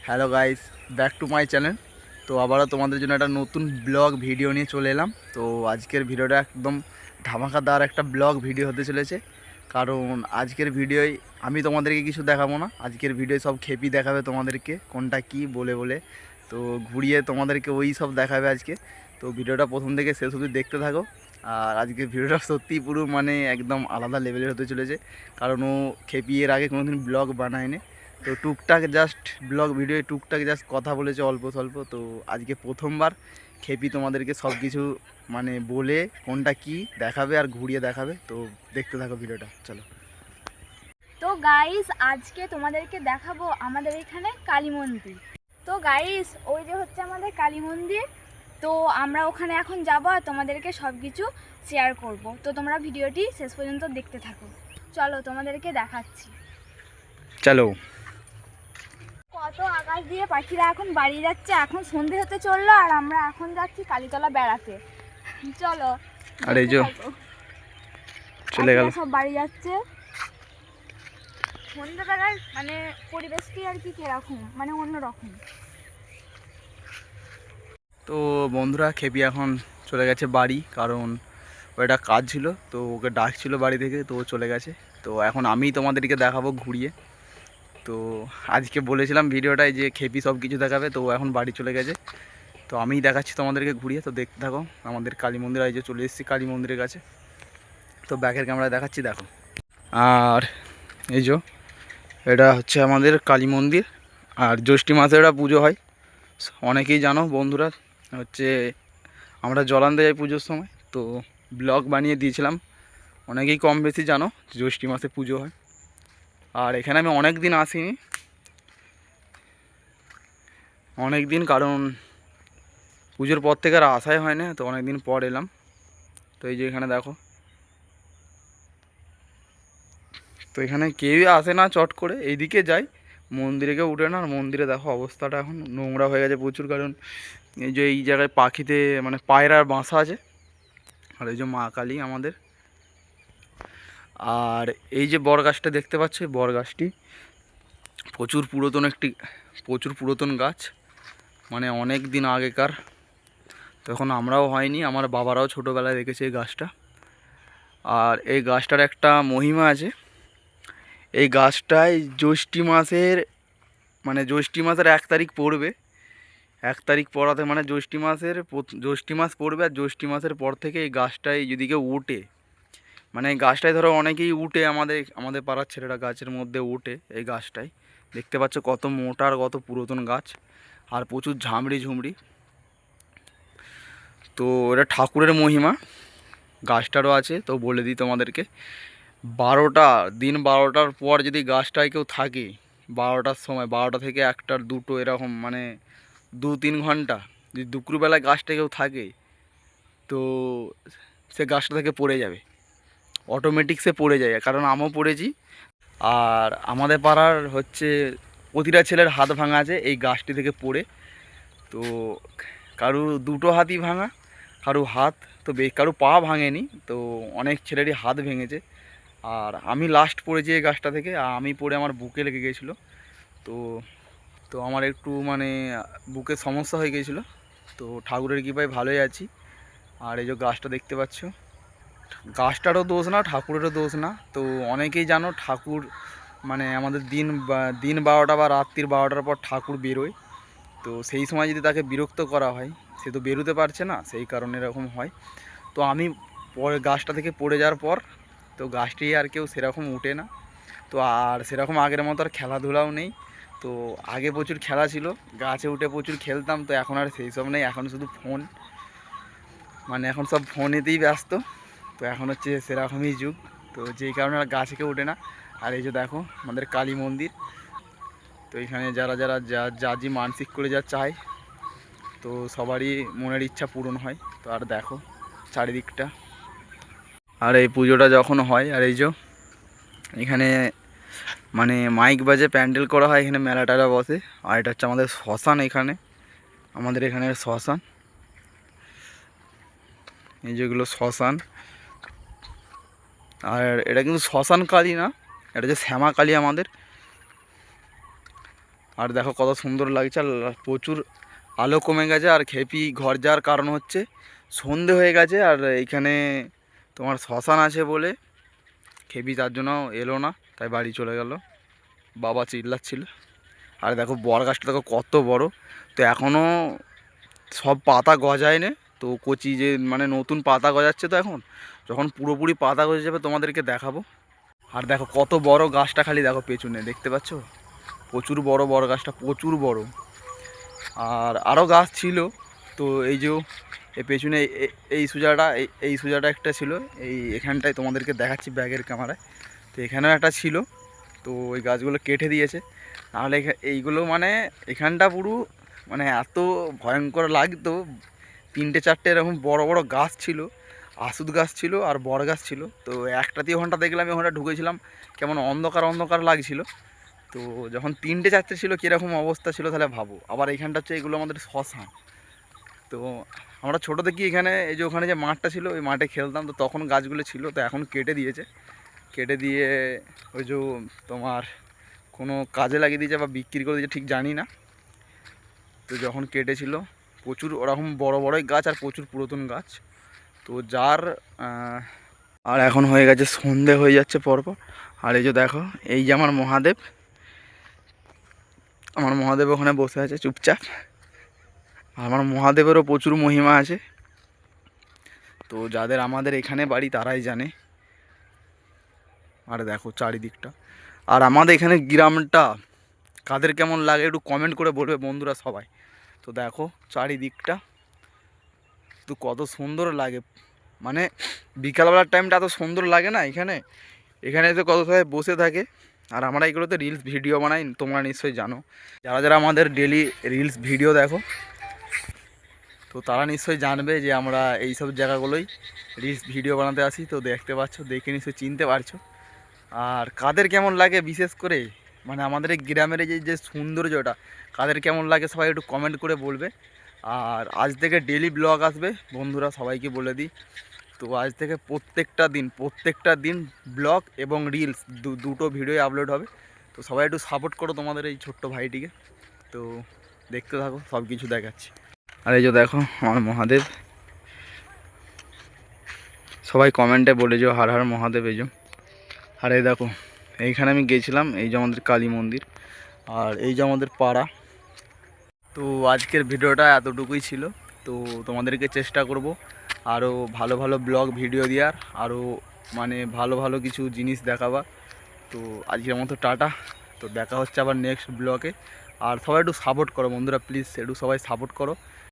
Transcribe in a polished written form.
Hello guys, back to my channel. তো আবারও তোমাদের জন্য একটা নতুন ব্লগ ভিডিও নিয়ে চলে এলাম। তো আজকের ভিডিওটা একদম ধামাকাদার একটা ব্লগ ভিডিও হতে চলেছে। কারণ আজকের ভিডিওয় আমি তোমাদেরকে কিছু দেখাবো না, আজকের ভিডিওয় সব খেপি দেখাবে তোমাদেরকে কোনটা কি বলে বলে। তো ঘুরিয়ে তোমাদেরকে ওই সব দেখাবে আজকে। তো ভিডিওটা প্রথম থেকে শেষ অবধি দেখতে থাকো। আর আজকের ভিডিওটা সত্যিই পুরো মানে একদম আলাদা লেভেলের হতে চলেছে। কারণ ও খেপি এর আগে কোনোদিন ব্লগ বানায়নি। তো টুকটাক জাস্ট ব্লগ ভিডিও টুকটাক জাস্ট কথা বলেছে অল্প স্বল্প। তো আজকে প্রথমবার খেপি তোমাদেরকে সব কিছু মানে বলে কোনটা কি দেখাবে আর ঘুরিয়ে দেখাবে। তো দেখতে থাকো ভিডিওটা, চলো। তো গাইস, আজকে তোমাদেরকে দেখাবো আমাদের এখানে কালী মন্দির। তো গাইস, ওই যে হচ্ছে আমাদের কালী মন্দির। তো আমরা ওখানে এখন যাব আর তোমাদেরকে সব কিছু শেয়ার করব। তো তোমরা ভিডিওটি শেষ পর্যন্ত দেখতে থাকো। চলো তোমাদেরকে দেখাচ্ছি। চলো। কত আকাশ দিয়ে পাখিরা এখন বাড়ি যাচ্ছে। এখন সন্ধে হতে চললো আর আমরা এখন যাচ্ছি কালীতলা বেড়াতে। চলো। আর এই যে চলে গেল সব বাড়ি যাচ্ছে। সন্ধ্যাবেলার মানে পরিবেশটি আর কি কিরকম, মানে অন্যরকম। তো বন্ধুরা, খেপি এখন চলে গেছে বাড়ি, কারণ ওটা কাজ ছিল। তো ওকে ডাকছিল বাড়ি থেকে, তো ও চলে গেছে। তো এখন আমি তোমাদেরকে দেখাবো ঘুরিয়ে। তো আজকে বলেছিলাম ভিডিওটায় যে খেপি সব কিছু দেখাবে, তো ও এখন বাড়ি চলে গেছে। তো আমিই দেখাচ্ছি তোমাদেরকে ঘুরিয়ে। তো দেখতে থাকো। আমাদের কালী মন্দির, এই যে চলে এসেছি কালী মন্দিরের কাছে। তো ব্যাকের ক্যামেরায় দেখাচ্ছি, দেখো। আর এই যে এটা হচ্ছে আমাদের কালী মন্দির। আর জ্যৈষ্ঠী মাসে এটা পুজো হয়, অনেকেই জানো বন্ধুরা। হচ্ছে আমরা জলান্তে যাই পুজোর সময়। তো ব্লগ বানিয়ে দিয়েছিলাম, অনেকেই কম বেশি জানো জ্যৈষ্ঠী মাসে পুজো হয়। আর এখানে আমি অনেক দিন আসিনি, অনেক দিন, কারণ পুজোর পর থেকে আর আসাই হয় না। তো অনেক দিন পর এলাম। তো এই যে এখানে দেখো, তো এখানে কেউই আসে না চট করে, এইদিকে যাই, মন্দিরে কেউ উঠে না। আর মন্দিরে দেখো অবস্থাটা এখন নোংরা হয়ে গেছে প্রচুর, কারণ এই যে এই জায়গায় পাখিতে মানে পায়রার বাসা আছে। আর এই যে মা কালী আমাদের। আর এই যে বর গাছটা দেখতে পাচ্ছ, এই বর গাছটি প্রচুর পুরাতন গাছ, মানে অনেক দিন আগেকার। তখন আমরাও হয়নি, আমার বাবারাও ছোটোবেলায় দেখেছে এই গাছটা। আর এই গাছটার একটা মহিমা আছে। এই গাছটায় জ্যৈষ্ঠী মাসের 1 তারিখ পড়বে। 1 তারিখ পড়াতে মানে জ্যৈষ্ঠী মাস পড়বে। আর জ্যৈষ্ঠী মাসের পর থেকে এই গাছটায় যদি কেউ ওঠে, মানে এই গাছটায় ধরো অনেকেই উঠে, আমাদের পাড়ার ছেলেরা গাছের মধ্যে ওঠে এই গাছটায়। দেখতে পাচ্ছ কত মোটা আর কত পুরাতন গাছ, আর প্রচুর ঝামড়ি ঝুমড়ি। তো এটা ঠাকুরের মহিমা গাছটারও আছে। তো বলে দিই তোমাদেরকে, 12টার পর যদি গাছটায় কেউ থাকে, 12টার সময়, 12টা থেকে 1টা 2টো এরকম, মানে 2-3 ঘন্টা যদি দুপুরবেলায় গাছটা কেউ থাকে, তো সে গাছটা থেকে পড়ে যাবে, অটোমেটিক সে পড়ে যায়। কারণ আমিও পড়েছি। আর আমাদের পাড়ার হচ্ছে প্রতিটা ছেলের হাত ভাঙা আছে এই গাছটি থেকে পড়ে। তো কারো 2টো হাতই ভাঙা, কারো হাত তো কারো পা ভাঙেনি। তো অনেক ছেলেরই হাত ভেঙেছে। আর আমি লাস্ট পড়েছি এই গাছটা থেকে, আর আমি পড়ে আমার বুকে লেগে গিয়েছিলো। তো তো আমার একটু মানে বুকে সমস্যা হয়ে গিয়েছিলো। তো ঠাকুরের কৃপায় ভালোই আছি। আর এই যে গাছটা দেখতে পাচ্ছ, গাছটারও দোষ না, ঠাকুরেরও দোষ না। তো অনেকেই জানো ঠাকুর মানে আমাদের দিন 12টা বা রাত্রির 12টার পর ঠাকুর বেরোয়। তো সেই সময় যদি তাকে বিরক্ত করা হয়, সে তো বেরোতে পারছে না, সেই কারণে এরকম হয়। তো আমি পরে গাছটা থেকে পড়ে যাওয়ার পর, তো গাছটি আর কেউ সেরকম উঠে না। তো আর সেরকম আগের মতো আর খেলাধুলাও নেই। তো আগে প্রচুর খেলা ছিল, গাছে উঠে প্রচুর খেলতাম। তো এখন আর সেই সব নেই, এখন শুধু ফোন, মানে এখন সব ফোনেতেই ব্যস্ত। তো এখন হচ্ছে সেরকমই যুগ। তো যেই কারণে আর গাছে কেউ ওঠে না। আর এই যে দেখো আমাদের কালী মন্দির। তো এখানে যারা যারা যা মানসিক করে যা চায়, তো সবারই মনের ইচ্ছা পূরণ হয়। তো আর দেখো চারিদিকটা। আর এই পুজোটা যখন হয়, আর এই যে এখানে মানে মাইক বাজে, প্যান্ডেল করা হয়, এখানে মেলা টেলা বসে। আর এটা হচ্ছে আমাদের শ্মশান, আমাদের এখানের শ্মশান। এই যেগুলো শ্মশান। আর এটা কিন্তু শ্মশান কালী না, এটা হচ্ছে শ্যামা কালী আমাদের। আর দেখো কত সুন্দর লাগছে, আর প্রচুর আলো কমে গেছে। আর খেপি ঘর যাওয়ার কারণ হচ্ছে সন্ধে হয়ে গেছে, আর এইখানে তোমার শ্মশান আছে বলে খেপি তার জন্য এলো না, তাই বাড়ি চলে গেল। বাবা চিল্লাচ্ছিল। আর দেখো বড় গাছটা দেখো কত বড়, তো এখনও সব পাতা গজায় না। তো কচি যে মানে নতুন পাতা গজাচ্ছে, তো এখন যখন পুরোপুরি পাতা গজে যাবে তোমাদেরকে দেখাবো। আর দেখো কত বড় গাছটা, খালি দেখো পেছনে দেখতে পাচ্ছ, প্রচুর বড় বড় গাছটা, প্রচুর বড়। আর আরও গাছ ছিল, তো এই যে এই পেছনে এই সুজাটা এই সুজাটা একটা ছিল, এখানটায় তোমাদেরকে দেখাচ্ছি ব্যাগের ক্যামেরায়। তো এখানেও একটা ছিল, তো ওই গাছগুলো কেটে দিয়েছে। নাহলে এইগুলো মানে এখানটা পুরো মানে এত ভয়ঙ্কর লাগতো। 3-4টে এরকম বড় বড় গাছ ছিল, আশুদ গাছ ছিল আর বড় গাছ ছিল। তো একটা ওখানটা দেখলাম, ওখানটা ঢুকেছিলাম, কেমন অন্ধকার অন্ধকার লাগছিল। তো যখন 3-4টে ছিল কীরকম অবস্থা ছিল তাহলে ভাবো। আবার এইখানটা হচ্ছে এগুলো আমাদের শ্মশান। তো আমরা ছোটো থেকে এখানে এই যে ওখানে যে মাঠটা ছিল ওই মাঠে খেলতাম, তো তখন গাছগুলো ছিল, তো এখন কেটে দিয়েছে। কেটে দিয়ে ওই যে তোমার কোনো কাজে লাগিয়ে দিয়েছে বা বিক্রি করে দিয়েছে ঠিক জানি না। তো যখন কেটেছিল প্রচুর ওরকম বড় বড়ই গাছ আর প্রচুর পুরাতন গাছ। তো যার আর এখন হয়ে গেছে সন্ধে হয়ে যাচ্ছে পরপর। আর এই যে দেখো, এই যে আমার মহাদেব, আমার মহাদেব ওখানে বসে আছে চুপচাপ। আমার মহাদেবেরও প্রচুর মহিমা আছে, তো যাদের আমাদের এখানে বাড়ি তারাই জানে। আর দেখো চারিদিকটা, আর আমাদের এখানে গ্রামটা কাদের কেমন লাগে একটু কমেন্ট করে বলবে বন্ধুরা সবাই। তো দেখো চারিদিকটা তো কত সুন্দর লাগে, মানে বিকালবেলার টাইমটা এত সুন্দর লাগে না এখানে। এখানে তো কত সবাই বসে থাকে, আর আমরা এগুলোতে রিলস ভিডিও বানাই, তোমরা নিশ্চয়ই জানো। যারা যারা আমাদের ডেলি রিলস ভিডিও দেখো, তো তারা নিশ্চয়ই জানবে যে আমরা এই সব জায়গাগুলোই রিলস ভিডিও বানাতে আসি। তো দেখতে পাচ্ছ, দেখে নিশ্চয়ই চিনতে পারছো। আর কাদের কেমন লাগে বিশেষ করে মানে আমাদের এই গ্রামের এই যে সৌন্দর্যটা কাদের কেমন লাগে সবাই একটু কমেন্ট করে বলবে। আর আজ থেকে ডেলি ব্লগ আসবে বন্ধুরা, সবাইকে বলে দিই। তো আজ থেকে প্রত্যেকটা দিন ব্লগ এবং রিলস দুটো ভিডিও আপলোড হবে। তো সবাই একটু সাপোর্ট করো তোমাদের এই ছোট্ট ভাইটিকে। তো দেখতে থাকো, সব কিছু দেখাচ্ছি। আর এই যে দেখো আমার মহাদেব, সবাই কমেন্টে বলে যাও হার হার মহাদেব। এই যে আর এই দেখো এইখানে আমি গেছিলাম, এই যে আমাদের কালী মন্দির, আর এই যে আমাদের পাড়া। তো আজকের ভিডিওটা এতটুকুই ছিল। তো তোমাদেরকে চেষ্টা করব আরও ভালো ভালো ব্লগ ভিডিও দেওয়ার, আরও মানে ভালো ভালো কিছু জিনিস দেখাবার। তো আজকের মতো টাটা। তো দেখা হচ্ছে আবার নেক্সট ব্লগে। আর সবাই একটু সাপোর্ট করো বন্ধুরা, প্লিজ একটু সবাই সাপোর্ট করো।